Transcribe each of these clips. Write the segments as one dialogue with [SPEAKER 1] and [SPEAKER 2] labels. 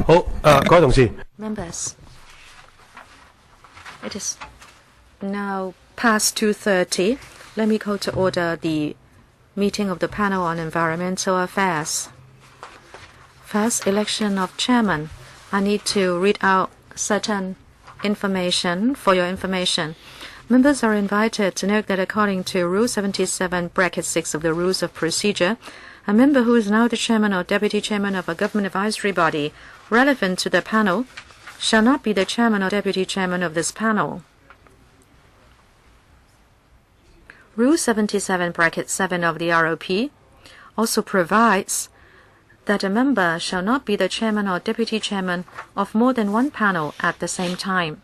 [SPEAKER 1] 各位同事
[SPEAKER 2] Members, it is now past 2:30. Let me call to order the meeting of the panel on environmental affairs. First, election of chairman. I need to read out certain information for your information. Members are invited to note that according to Rule 77(6) of the Rules of Procedure, a member who is now the chairman or deputy chairman of a government advisory body relevant to the panel shall not be the chairman or deputy chairman of this panel. Rule 77(7) of the ROP also provides that a member shall not be the chairman or deputy chairman of more than one panel at the same time.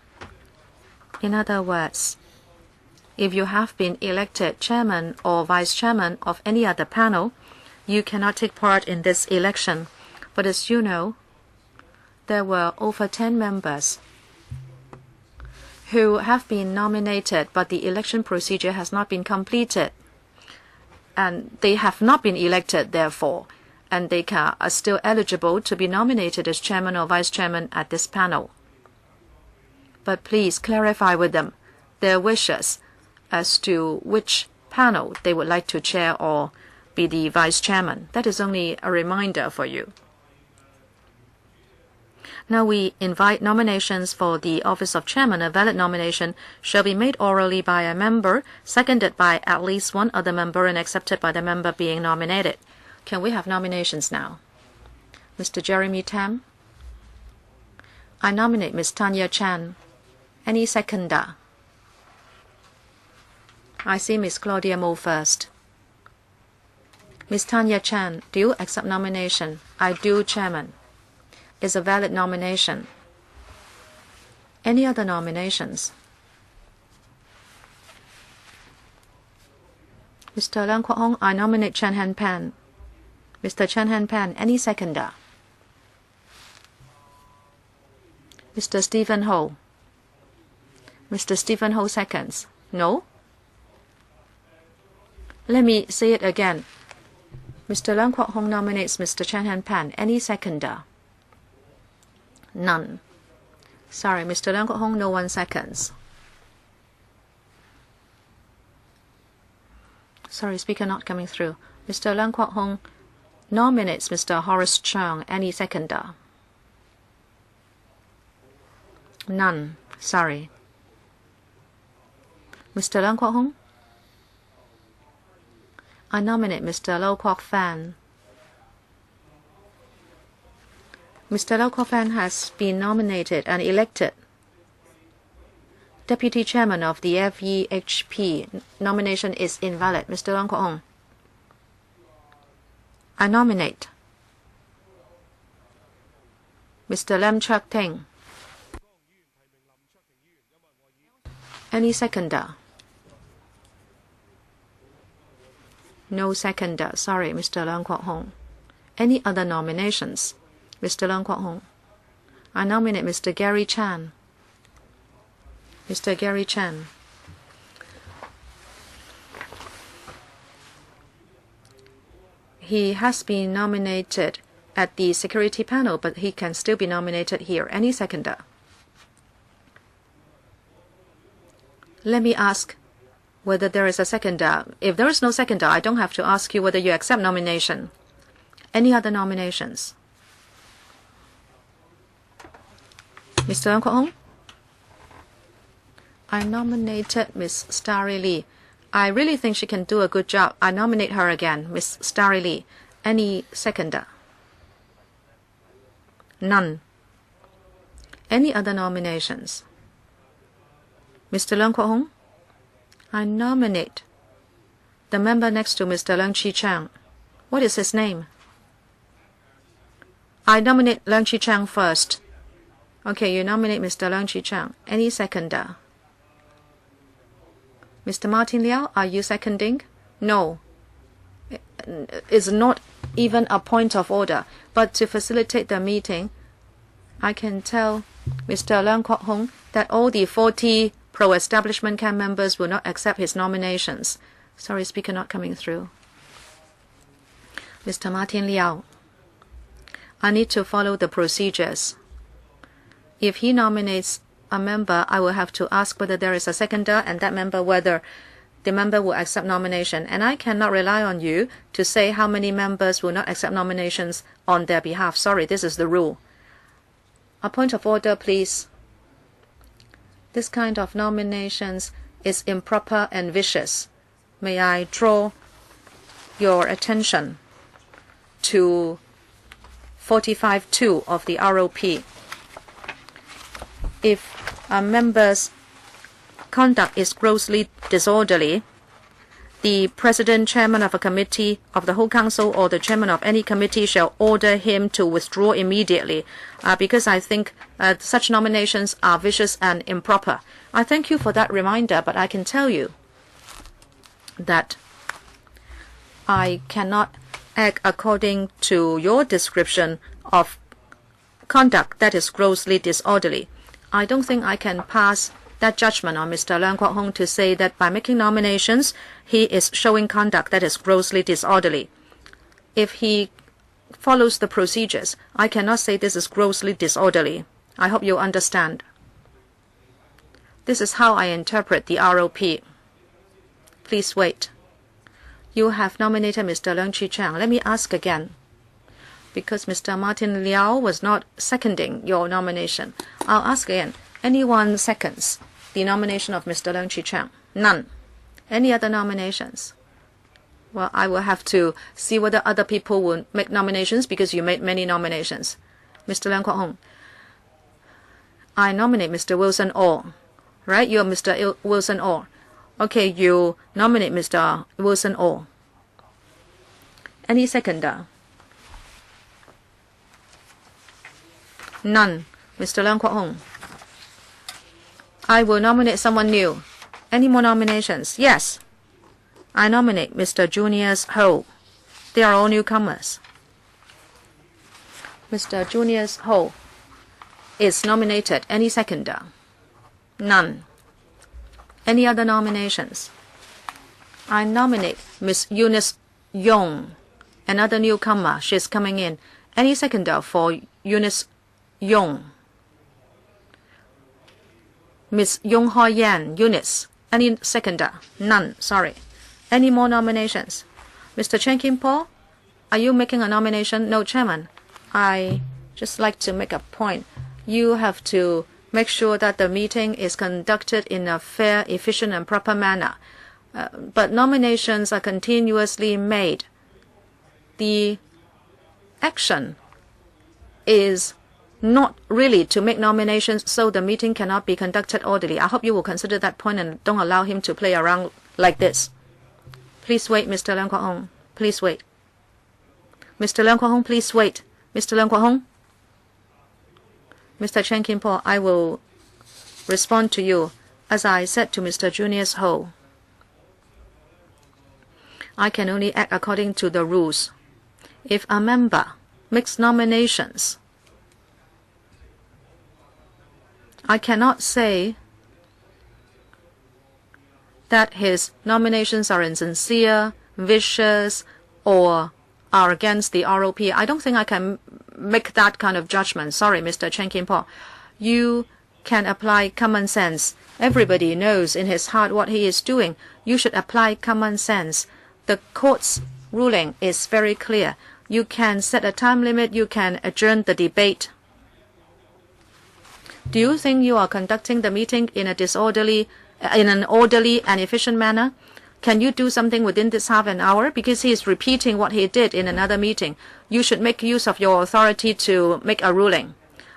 [SPEAKER 2] In other words, if you have been elected chairman or vice chairman of any other panel, you cannot take part in this election. But as you know, there were over 10 members who have been nominated, but the election procedure has not been completed. And they have not been elected, therefore, and they are still eligible to be nominated as chairman or vice chairman at this panel. But please clarify with them their wishes as to which panel they would like to chair or be the vice chairman. That is only a reminder for you. Now we invite nominations for the office of chairman. A valid nomination shall be made orally by a member, seconded by at least one other member, and accepted by the member being nominated. Can we have nominations now? Mr. Jeremy Tam. I nominate Ms. Tanya Chan. Any seconder? I see Ms. Claudia Mo first. Ms. Tanya Chan, do you accept nomination? I do, Chairman. Is a valid nomination. Any other nominations? Mr. Leung Kwok Hong, I nominate Chen Han Pan. Mr. Chen Han Pan, any seconder? Mr. Stephen Ho. Mr. Stephen Ho seconds. No? Let me say it again. Mr. Leung Kwok Hong nominates Mr. Chen Han Pan. Any seconder? None. Sorry, Mr. Leung Kwok Hong, no one seconds. Sorry, speaker not coming through. Mr. Leung Kwok Hong nominates Mr. Horace Chung. Any seconder? None. Sorry. Mr. Leung Kwok Hong? I nominate Mr. Lau Kwok Fan. Mr. Lau Kwok Fan has been nominated and elected Deputy Chairman of the FEHP. Nomination is invalid. Mr. Leung Kwok Hong. I nominate Mr. Lam Chuk Ting. Any seconder? No seconder. Sorry, Mr. Leung Kwok Hong. Any other nominations? Mr. Leung Kwok Hong. I nominate Mr. Gary Chan. Mr. Gary Chan. He has been nominated at the security panel, but he can still be nominated here. Any seconder? Let me ask whether there is a seconder. If there is no seconder, I don't have to ask you whether you accept nomination. Any other nominations? Mr. Leung Kwok Hong? I nominated Miss Starry Lee. I really think she can do a good job. I nominate her again, Miss Starry Lee. Any seconder? None. Any other nominations? Mr. Leung Kwok Hong? I nominate the member next to Mr. Leung Chi Chang. What is his name? I nominate Leung Chi Chang first. Okay, you nominate Mr. Leung Chi Chang. Any seconder? Mr. Martin Liao, are you seconding? No. It's not even a point of order. But to facilitate the meeting, I can tell Mr. Leung Kwok Hong that all the 40 pro-establishment camp members will not accept his nominations. Sorry, speaker not coming through. Mr. Martin Liao, I need to follow the procedures. If he nominates a member, I will have to ask whether there is a seconder and that member whether the member will accept nomination. And I cannot rely on you to say how many members will not accept nominations on their behalf. Sorry, this is the rule. A point of order, please. This kind of nominations is improper and vicious. May I draw your attention to 45(2) of the ROP. If a member's conduct is grossly disorderly, the president, chairman of a committee of the whole council, or the chairman of any committee shall order him to withdraw immediately, because I think such nominations are vicious and improper. I thank you for that reminder, but I can tell you that I cannot act according to your description of conduct that is grossly disorderly. I don't think I can pass that judgment on Mr. Leung Kwok Hong to say that by making nominations, he is showing conduct that is grossly disorderly. If he follows the procedures, I cannot say this is grossly disorderly. I hope you understand. This is how I interpret the ROP. Please wait. You have nominated Mr. Leung Chi-chang. Let me ask again, because Mr. Martin Liao was not seconding your nomination. I'll ask again. Anyone seconds the nomination of Mr. Leung Chi-chang? None. Any other nominations? Well, I will have to see whether other people will make nominations because you made many nominations. Mr. Leung Kwok Hong, I nominate Mr. Wilson Orr. Right? You're Mr. Wilson Orr. Okay, you nominate Mr. Wilson Orr. Any seconder? None. Mr. Leung Kwok Hong, I will nominate someone new. Any more nominations? Yes. I nominate Mr. Junius Ho. They are all newcomers. Mr. Junius Ho is nominated. Any seconder? None. Any other nominations? I nominate Miss Eunice Yong, another newcomer. She's coming in. Any seconder for Eunice Yong? Miss Yong Ho Yan, Eunice. Any seconder? None. Sorry. Any more nominations? Mr. Chen Kim-po, are you making a nomination? No, Chairman. I just like to make a point. You have to make sure that the meeting is conducted in a fair, efficient, and proper manner. But nominations are continuously made. The action is not really to make nominations, so the meeting cannot be conducted orderly. I hope you will consider that point and don't allow him to play around like this. Please wait, Mr. Leung Kwok Hong. Please wait. Mr. Leung Kwok Hong, please wait. Mr. Leung Kwok Hong. Mr. Chen Kim-po, I will respond to you. As I said to Mr. Junius Ho, I can only act according to the rules. If a member makes nominations, I cannot say that his nominations are insincere, vicious, or are against the ROP. I don't think I can make that kind of judgment. Sorry, Mr. Chen Kim-po. You can apply common sense. Everybody knows in his heart what he is doing. You should apply common sense. The court's ruling is very clear. You can set a time limit. You can adjourn the debate. Do you think you are conducting the meeting in an orderly and efficient manner? Can you do something within this half an hour? Because he is repeating what he did in another meeting. You should make use of your authority to make a ruling.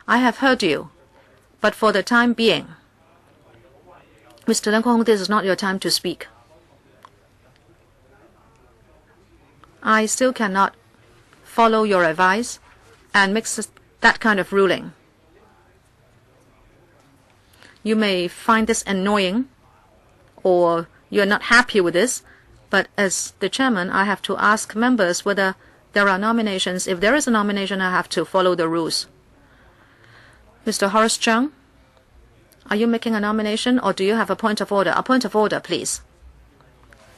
[SPEAKER 2] I have heard you. But for the time being, Mr. Leung Kwok Hong, this is not your time to speak. I still cannot follow your advice and make that kind of ruling. You may find this annoying or you're not happy with this, but as the chairman, I have to ask members whether there are nominations. If there is a nomination, I have to follow the rules. Mr. Horace Chung, are you making a nomination or do you have a point of order? A point of order, please.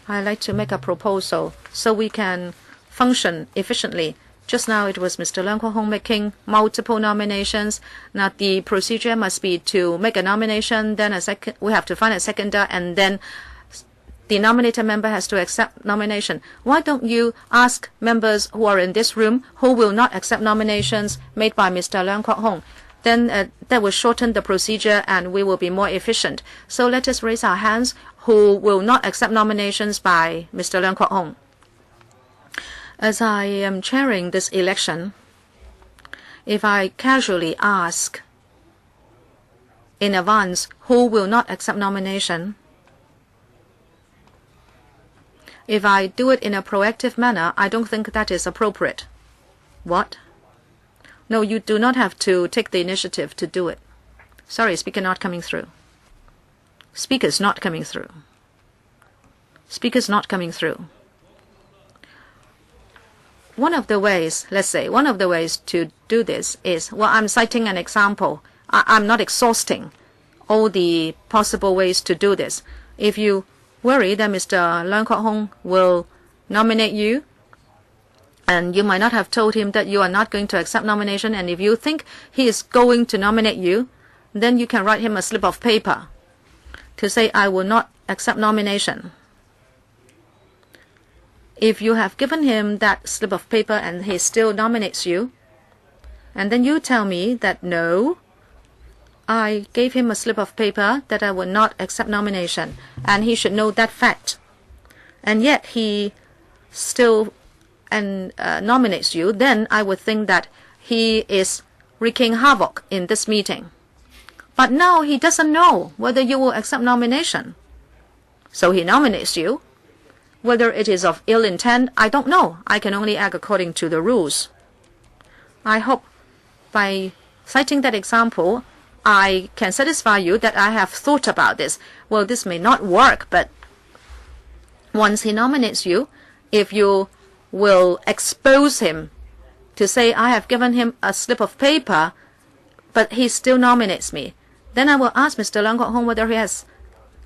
[SPEAKER 2] I'd like to make a proposal so we can function efficiently. Just now it was Mr. Leung Kwok-hong making multiple nominations. Now the procedure must be to make a nomination, then we have to find a seconder, and then the nominated member has to accept nomination. Why don't you ask members who are in this room who will not accept nominations made by Mr. Leung Kwok-hong? Then that will shorten the procedure and we will be more efficient. So let us raise our hands who will not accept nominations by Mr. Leung Kwok-hong. As I am chairing this election, if I casually ask in advance who will not accept nomination, if I do it in a proactive manner, I don't think that is appropriate. What? No, you do not have to take the initiative to do it. Sorry, speaker not coming through. Speaker's not coming through. Speaker's not coming through. One of the ways to do this is, well, I'm citing an example. I'm not exhausting all the possible ways to do this. If you worry that Mr. Leung Kwok-hong will nominate you, and you might not have told him that you are not going to accept nomination, and if you think he is going to nominate you, then you can write him a slip of paper to say, I will not accept nomination. If you have given him that slip of paper and he still nominates you, and then you tell me that no, I gave him a slip of paper that I will not accept nomination, and he should know that fact, and yet he still nominates you, then I would think that he is wreaking havoc in this meeting. But now he doesn't know whether you will accept nomination. So he nominates you. Whether it is of ill intent, I don't know. I can only act according to the rules. I hope by citing that example, I can satisfy you that I have thought about this. Well, this may not work, but once he nominates you, if you will expose him to say, I have given him a slip of paper, but he still nominates me, then I will ask Mr. Leung Kwok-hong whether he has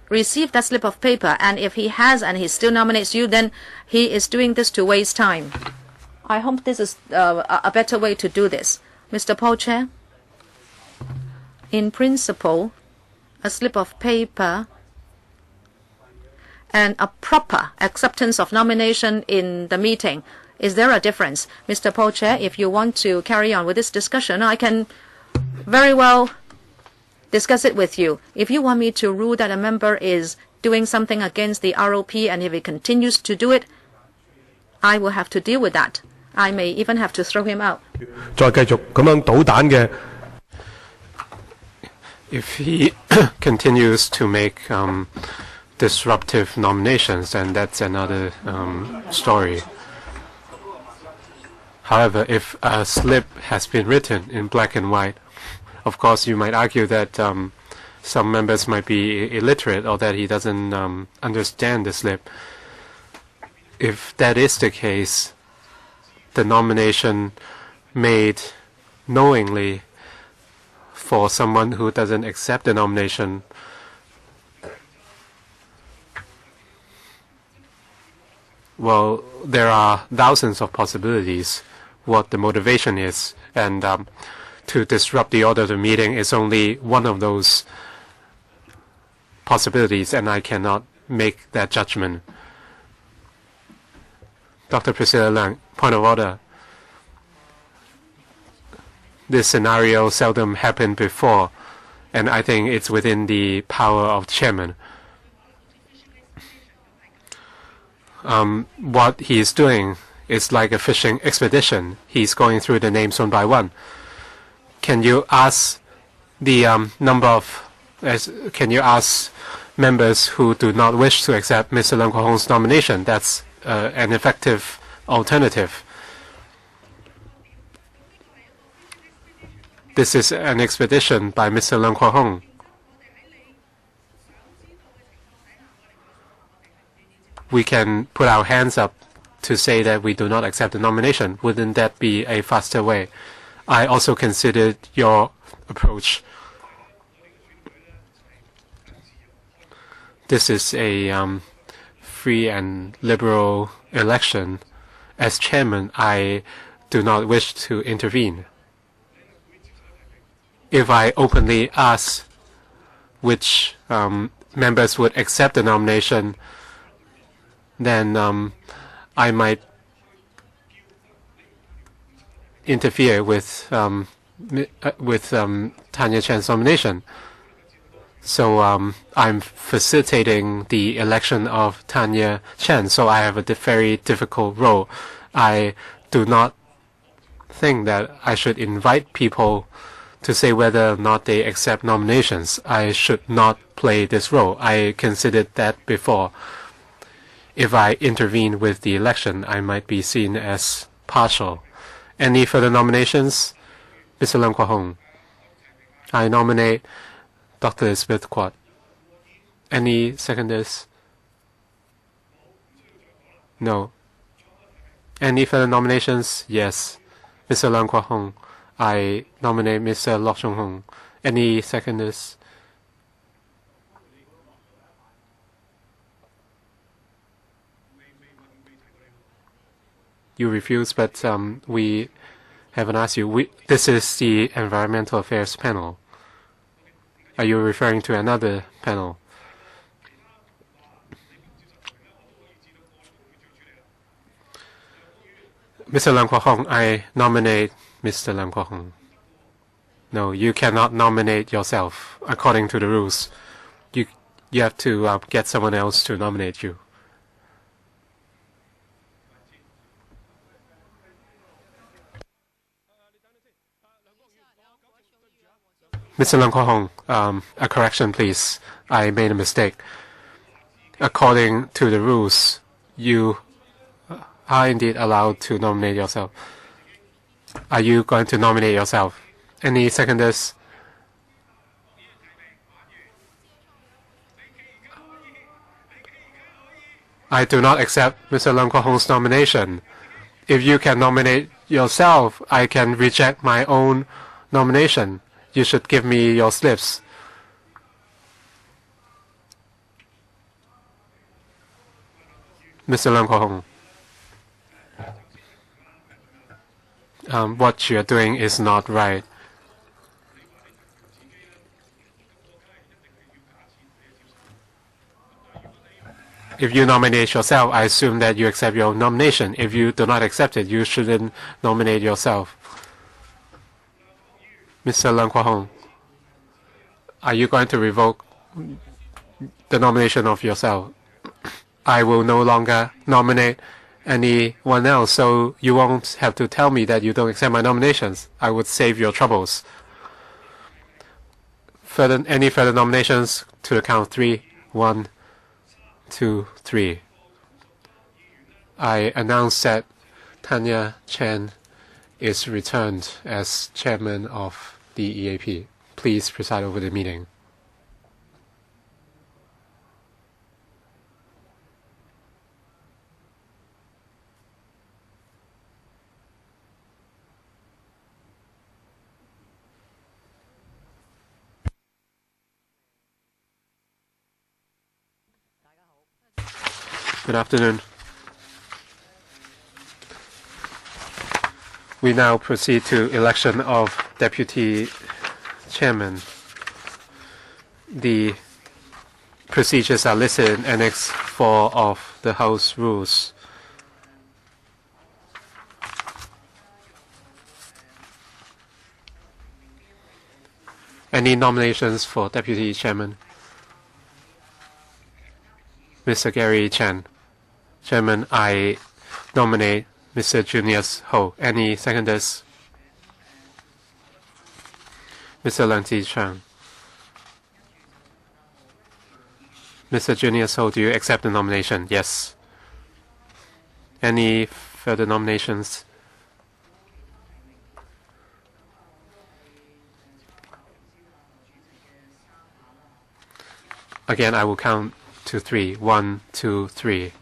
[SPEAKER 2] received that slip of paper, and if he has and he still nominates you, then he is doing this to waste time. I hope this is a better way to do this. Mr. Paul Chair, in principle, a slip of paper and a proper acceptance of nomination in the meeting, is there a difference? Mr. Paul Chair, if you want to carry on with this discussion, I can very well discuss it with you. If you want me to rule that a member is doing something against the ROP, and if he continues to do it, I will have to deal with that. I may even have to throw him out.
[SPEAKER 1] If he continues to make disruptive nominations, then that's another story. However, if a slip has been written in black and white, of course, you might argue that some members might be illiterate or that he doesn't understand the slip. If that is the case, the nomination made knowingly for someone who doesn't accept the nomination, well, there are thousands of possibilities what the motivation is, and to disrupt the order of the meeting is only one of those possibilities, and I cannot make that judgment. Dr. Priscilla Leung, point of order. This scenario seldom happened before, and I think it's within the power of the chairman. What he is doing is like a fishing expedition. He's going through the names one by one. Can you ask the can you ask members who do not wish to accept Mr. Leung Kwok-hong's nomination? That's an effective alternative. This is an expedition by Mr. Leung Kwok-hong. We can put our hands up to say that we do not accept the nomination. Wouldn't that be a faster way? I also considered your approach. This is a free and liberal election. As chairman, I do not wish to intervene. If I openly ask which members would accept the nomination, then I might interfere with Tanya Chan's nomination. So I'm facilitating the election of Tanya Chan, so I have a very difficult role. I do not think that I should invite people to say whether or not they accept nominations. I should not play this role. I considered that before. If I intervene with the election, I might be seen as partial. Any further nominations? Mr. Leung Kwok Hong. I nominate Dr. Elizabeth Quat. Any seconders? No. Any further nominations? Yes. Mr. Leung Kwok Hong. I nominate Mr. Lok Chung Hong. Any seconders? You refuse, but we haven't asked you. This is the Environmental Affairs panel. Are you referring to another panel? Mr. Leung Kwok Hong, I nominate Mr. Leung Kwok Hong. No, you cannot nominate yourself according to the rules. You have to get someone else to nominate you. Mr. Leung Kwok Hong, a correction, please. I made a mistake. According to the rules, you are indeed allowed to nominate yourself. Are you going to nominate yourself? Any seconders? I do not accept Mr. Leung Kwok Hong's nomination. If you can nominate yourself, I can reject my own nomination. You should give me your slips. Mr. Leung Kwok Hong, what you are doing is not right. If you nominate yourself, I assume that you accept your nomination. If you do not accept it, you shouldn't nominate yourself. Mr. Leung Kwok Hong, are you going to revoke the nomination of yourself? I will no longer nominate anyone else, so you won't have to tell me that you don't accept my nominations. I would save your troubles. Any further nominations? To the count of 3. 1, 2, 3. I announce that Tanya Chan is returned as chairman of the EAP. Please preside over the meeting. Good afternoon. We now proceed to election of deputy chairman. The procedures are listed in Annex 4 of the House Rules. Any nominations for deputy chairman? Mr. Gary Chan. Chairman, I nominate Mr. Junius Ho. Any seconders? Mr. Leung Chi-Chang. Mr. Junius Ho, do you accept the nomination? Yes. Any further nominations? Again, I will count to 3. 1, 2, 3.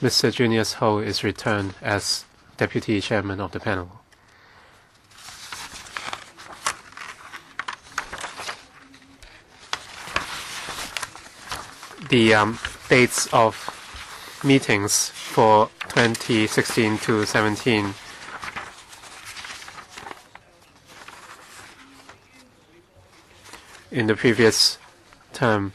[SPEAKER 1] Mr. Junius Ho is returned as deputy chairman of the panel. The dates of meetings for 2016 to 17. In the previous term,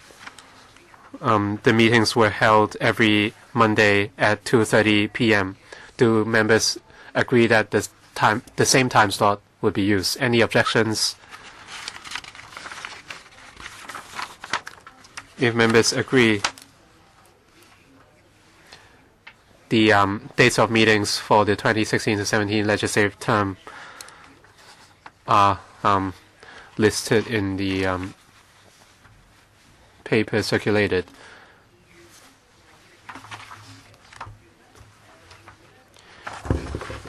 [SPEAKER 1] the meetings were held every Monday at 2:30 p.m. Do members agree that the same time slot would be used? Any objections? If members agree, the dates of meetings for the 2016 to 17 legislative term are listed in the paper circulated.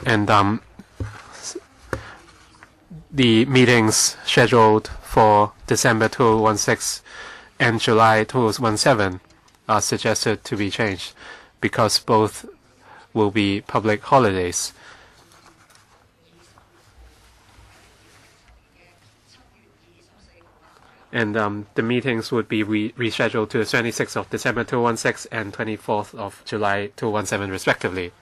[SPEAKER 1] And the meetings scheduled for December 2016 and July 2017 are suggested to be changed because both will be public holidays. And the meetings would be rescheduled to the 26th of December 2016 and 24th of July 2017 respectively.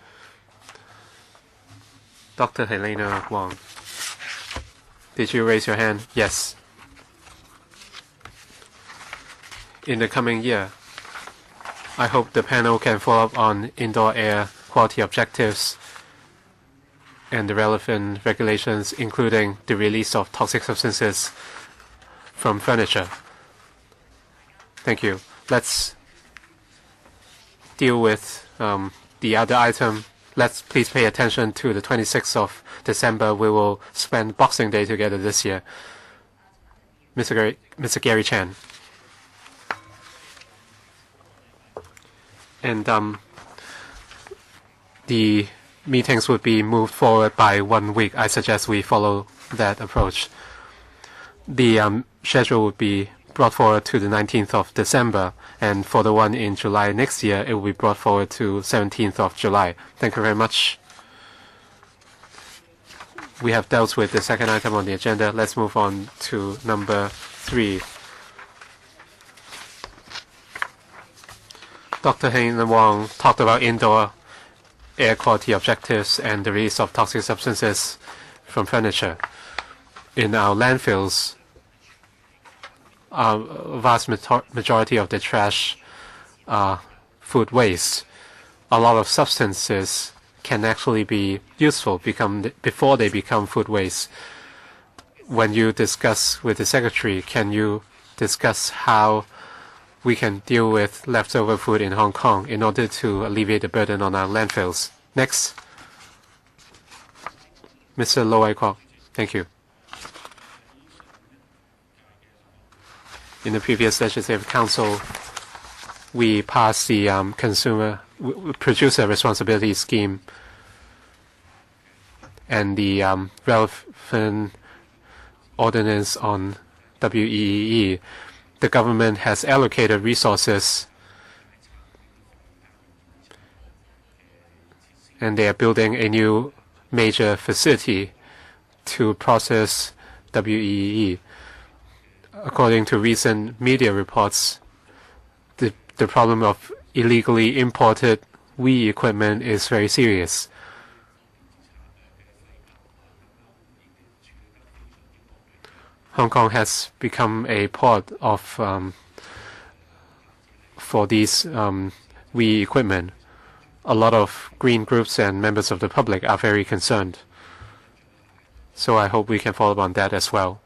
[SPEAKER 1] Dr. Helena Wong, did you raise your hand? Yes. In the coming year, I hope the panel can follow up on indoor air quality objectives and the relevant regulations, including the release of toxic substances from furniture. Thank you. Let's deal with the other item. Let's please pay attention to the 26th of December. We will spend Boxing Day together this year. Mr. Gary Chan. And the meetings would be moved forward by 1 week. I suggest we follow that approach. The schedule would be brought forward to the 19th of December, and for the one in July next year, it will be brought forward to 17th of July. Thank you very much. We have dealt with the second item on the agenda. Let's move on to number 3. Dr. Helena Wong talked about indoor air quality objectives and the release of toxic substances from furniture. In our landfills, a vast majority of the trash are food waste. A lot of substances can actually be useful before they become food waste. When you discuss with the Secretary, can you discuss how we can deal with leftover food in Hong Kong in order to alleviate the burden on our landfills? Next, Mr. Lo Wai Kwok. Thank you. In the previous Legislative Council, we passed the Producer Responsibility Scheme and the relevant ordinance on WEEE. The government has allocated resources and they are building a new major facility to process WEEE. According to recent media reports, the problem of illegally imported WEEE equipment is very serious. Hong Kong has become a port of for these WEEE equipment. A lot of green groups and members of the public are very concerned. So I hope we can follow up on that as well.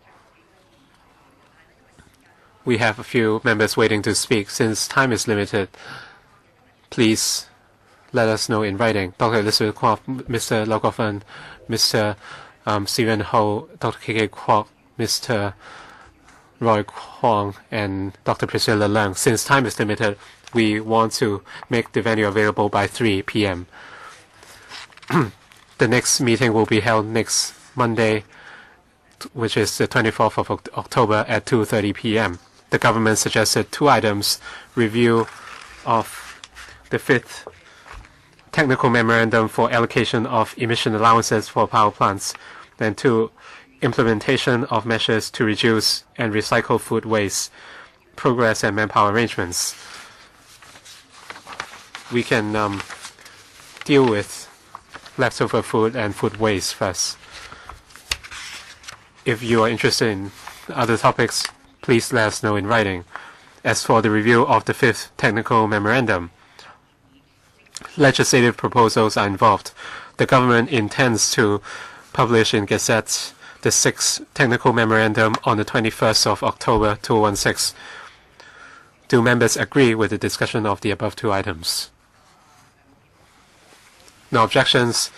[SPEAKER 1] We have a few members waiting to speak. Since time is limited, please let us know in writing. Dr. Elizabeth Kwok, Mr. Lau Kok-fen, Mr. Stephen Ho, Dr. K.K. Kwok, Mr. Roy Kwong, and Dr. Priscilla Leung. Since time is limited, we want to make the venue available by 3 p.m. The next meeting will be held next Monday, which is the 24th of October at 2:30 p.m. The government suggested 2 items: review of the 5th technical memorandum for allocation of emission allowances for power plants, and 2, implementation of measures to reduce and recycle food waste, progress and manpower arrangements. we can deal with leftover food and food waste first. If you are interested in other topics, please let us know in writing. As for the review of the 5th Technical Memorandum, legislative proposals are involved. The government intends to publish in Gazette the 6th Technical Memorandum on the 21st of October 2016. Do members agree with the discussion of the above two items? No objections.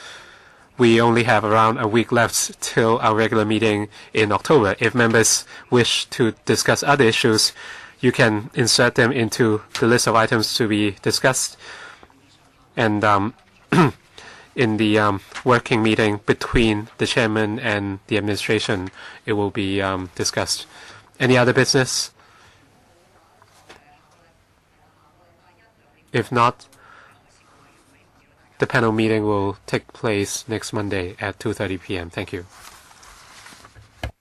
[SPEAKER 1] We only have around a week left till our regular meeting in October. If members wish to discuss other issues, you can insert them into the list of items to be discussed. And in the working meeting between the chairman and the administration, it will be discussed. Any other business? If not, the panel meeting will take place next Monday at 2:30 p.m. Thank you.